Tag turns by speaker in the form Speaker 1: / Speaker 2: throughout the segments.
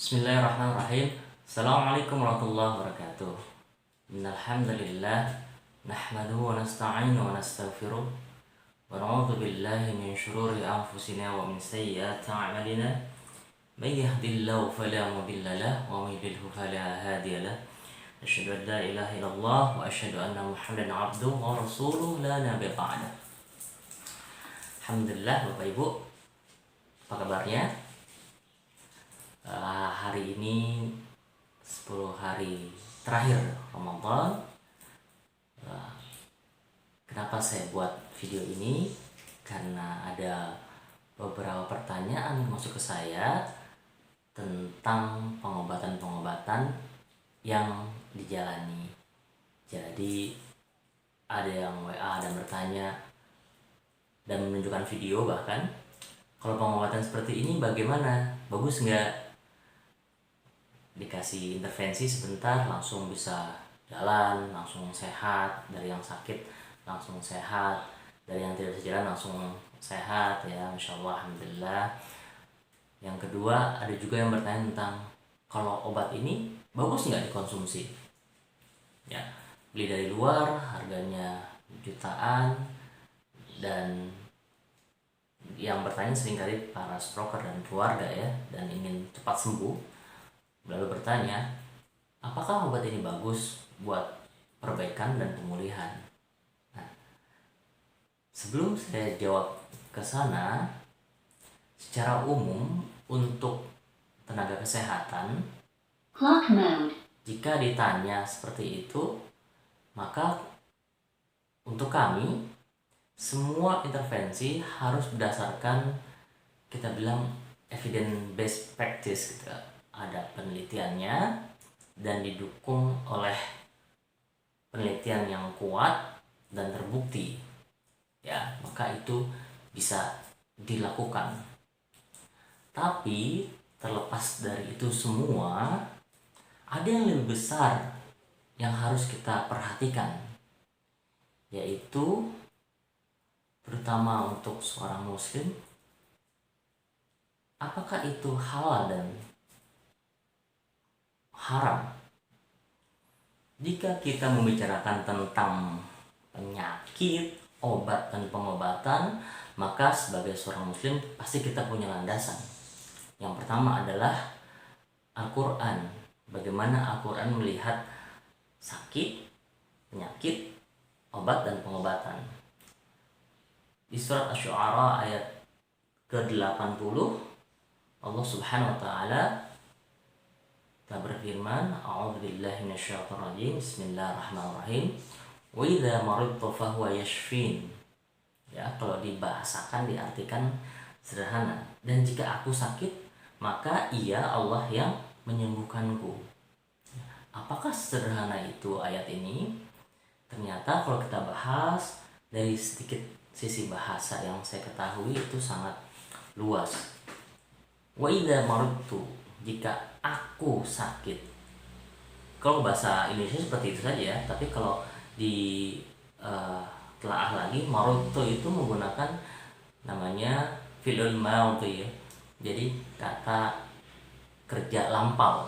Speaker 1: Bismillahirrahmanirrahim. Assalamualaikum warahmatullahi wabarakatuh. Innal hamdalillah nahmaduhu wa nasta'inu wa nastaghfiruh wa na'udzu billahi min shururi anfusina wa min sayyiati a'malina. May yahdihillahu fala mudilla lahu wa may yudlil fala hadiya lahu. Asyhadu an la ilaha illallah wa asyhadu anna Muhammadan 'abduhu wa rasuluhu la nabiyya ba'dah. Alhamdulillah Bapak Ibu, apa kabarnya? Hari ini 10 hari terakhir Ramadan. Kenapa saya buat video ini? Karena ada beberapa pertanyaan masuk ke saya tentang pengobatan-pengobatan yang dijalani. Jadi ada yang WA dan bertanya dan menunjukkan video, bahkan kalau pengobatan seperti ini bagaimana? Bagus nggak? Dikasih intervensi sebentar langsung bisa jalan, langsung sehat, dari yang sakit langsung sehat, dari yang tidak bisa jalan langsung sehat, ya Masya Allah, Alhamdulillah. Yang kedua, ada juga yang bertanya tentang kalau obat ini bagus nggak dikonsumsi? Ya, beli dari luar harganya jutaan, dan yang bertanya seringkali para stroker dan keluarga ya, dan ingin cepat sembuh, lalu bertanya, apakah obat ini bagus buat perbaikan dan pemulihan? Nah, sebelum saya jawab ke sana, secara umum untuk tenaga kesehatan,
Speaker 2: Clock mode.
Speaker 1: jika ditanya seperti itu, maka untuk kami semua intervensi harus berdasarkan, kita bilang, evidence based practice gitu. Ada penelitiannya dan didukung oleh penelitian yang kuat dan terbukti, ya, maka itu bisa dilakukan. Tapi terlepas dari itu semua, ada yang lebih besar yang harus kita perhatikan, yaitu terutama untuk seorang muslim, apakah itu halal dan haram. Jika kita membicarakan tentang penyakit, obat dan pengobatan, maka sebagai seorang muslim pasti kita punya landasan. Yang pertama adalah Al-Quran. Bagaimana Al-Quran melihat sakit, penyakit, obat dan pengobatan. Di surat Asy-Syu'ara ayat ke-80, Allah Subhanahu wa taala telah berfirman, A'udzubillahi minasyaitonirrajim, Bismillahirrahmanirrahim. Wa idza maridtu fahuwa yashfin. Ya, kalau dibahasakan, diartikan sederhana, dan jika aku sakit, maka Ia, Allah, yang menyembuhkanku. Apakah sederhana itu ayat ini? Ternyata kalau kita bahas dari sedikit sisi bahasa yang saya ketahui, itu sangat luas. Wa idza maridtu, jika aku sakit. Kalau bahasa Indonesia seperti itu saja ya, tapi kalau di telaah lagi, maridtu itu menggunakan namanya fi'il madhi ya. Jadi kata kerja lampau.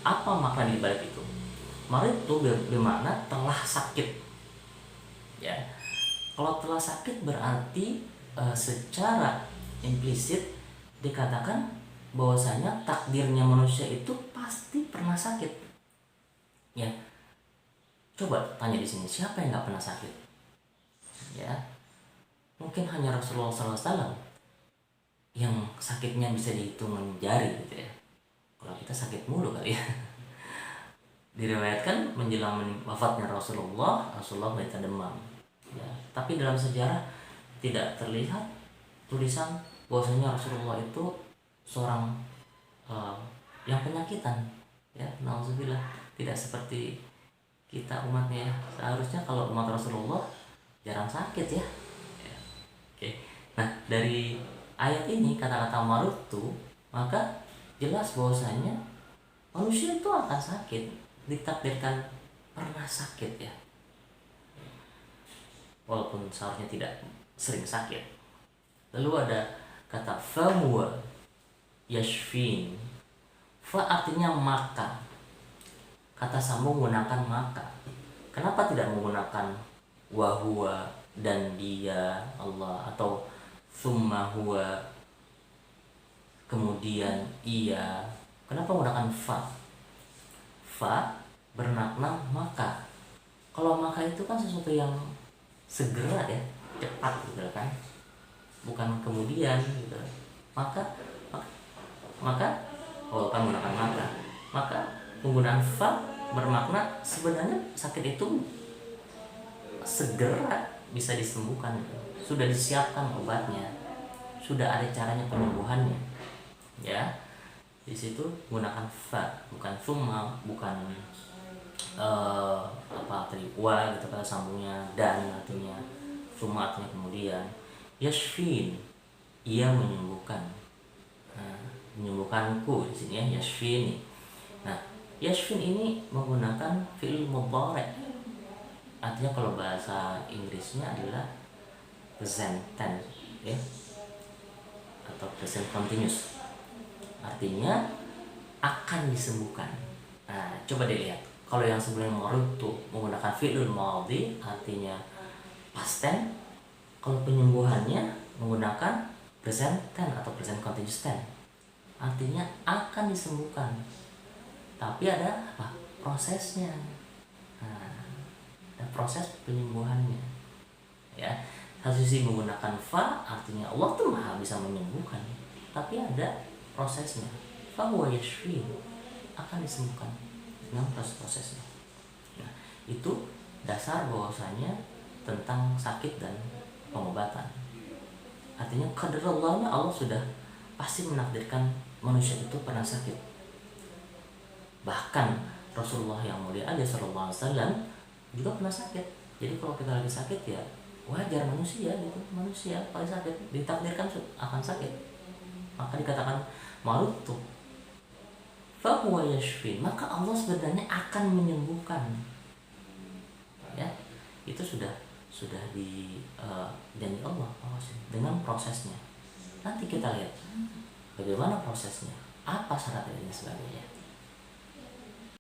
Speaker 1: Apa makna di balik itu? Maridtu bermakna telah sakit. Ya. Kalau telah sakit berarti secara implisit dikatakan bahwasanya takdirnya manusia itu pasti pernah sakit. Ya. Coba tanya di sini, siapa yang nggak pernah sakit? Ya. Mungkin hanya Rasulullah SAW yang sakitnya bisa dihitung jari gitu ya. Kalau kita sakit mulu kali ya. Diriwayatkan menjelang wafatnya Rasulullah menderita demam. Ya, tapi dalam sejarah tidak terlihat tulisan bahwasanya Rasulullah itu seorang yang penyakitan, ya, nauzubillah. Tidak seperti kita umatnya. Seharusnya kalau umat Rasulullah jarang sakit ya. Oke. Nah, dari ayat ini, kata-kata maridtu, maka jelas bahwasanya manusia itu akan sakit, ditakdirkan pernah sakit ya. Walaupun seharusnya tidak sering sakit. Lalu ada kata fahuwa yashfin, Fa artinya maka. Kata sambung menggunakan maka. Kenapa tidak menggunakan wahwa dan dia Allah, atau summa huwa kemudian ia? Kenapa menggunakan fa? Fa bermakna maka. Kalau maka itu kan sesuatu yang segera ya, cepat gitu kan, bukan kemudian gitu. Maka kalau kan menggunakan maka penggunaan fa bermakna sebenarnya sakit itu segera bisa disembuhkan gitu. Sudah disiapkan obatnya, sudah ada caranya penyembuhannya ya. Di situ gunakan fa, bukan summa, bukan apa tadi wa gitu kata sambungnya, dan artinya, summa artinya kemudian. Yashfin, ia menyembuhkan. Nah, menyembuhkanku di sini ya, yashfini. Nah, yashfin ini menggunakan fi'il mudhari'. Artinya kalau bahasa Inggrisnya adalah present tense ya, atau present continuous. Artinya akan disembuhkan. Nah, coba dilihat. Kalau yang sebelumnya marutu menggunakan fi'il madhi, artinya past tense. Kalau penyembuhannya menggunakan present tense atau present continuous tense, artinya akan disembuhkan. Tapi ada apa? Prosesnya. Nah, ada proses penyembuhannya. Ya, satu sisi menggunakan fa, artinya Allah tuh maha bisa menyembuhkan. Tapi ada prosesnya. Fa huwa yashfi, akan disembuhkan dengan prosesnya. Nah, itu dasar bahwasanya tentang sakit dan pengobatan. Artinya qadarullah, Allah sudah pasti menakdirkan manusia itu pernah sakit. Bahkan Rasulullah yang mulia sallallahu alaihi wasallam juga pernah sakit. Jadi kalau kita lagi sakit ya wajar, manusia gitu, manusia paling sakit, ditakdirkan akan sakit. Maka dikatakan marutu fa huwa yashfi, maka Allah sebenarnya akan menyembuhkan. Ya, itu sudah di janji Allah dengan prosesnya. Nanti kita lihat bagaimana prosesnya, apa syaratnya dan sebagainya.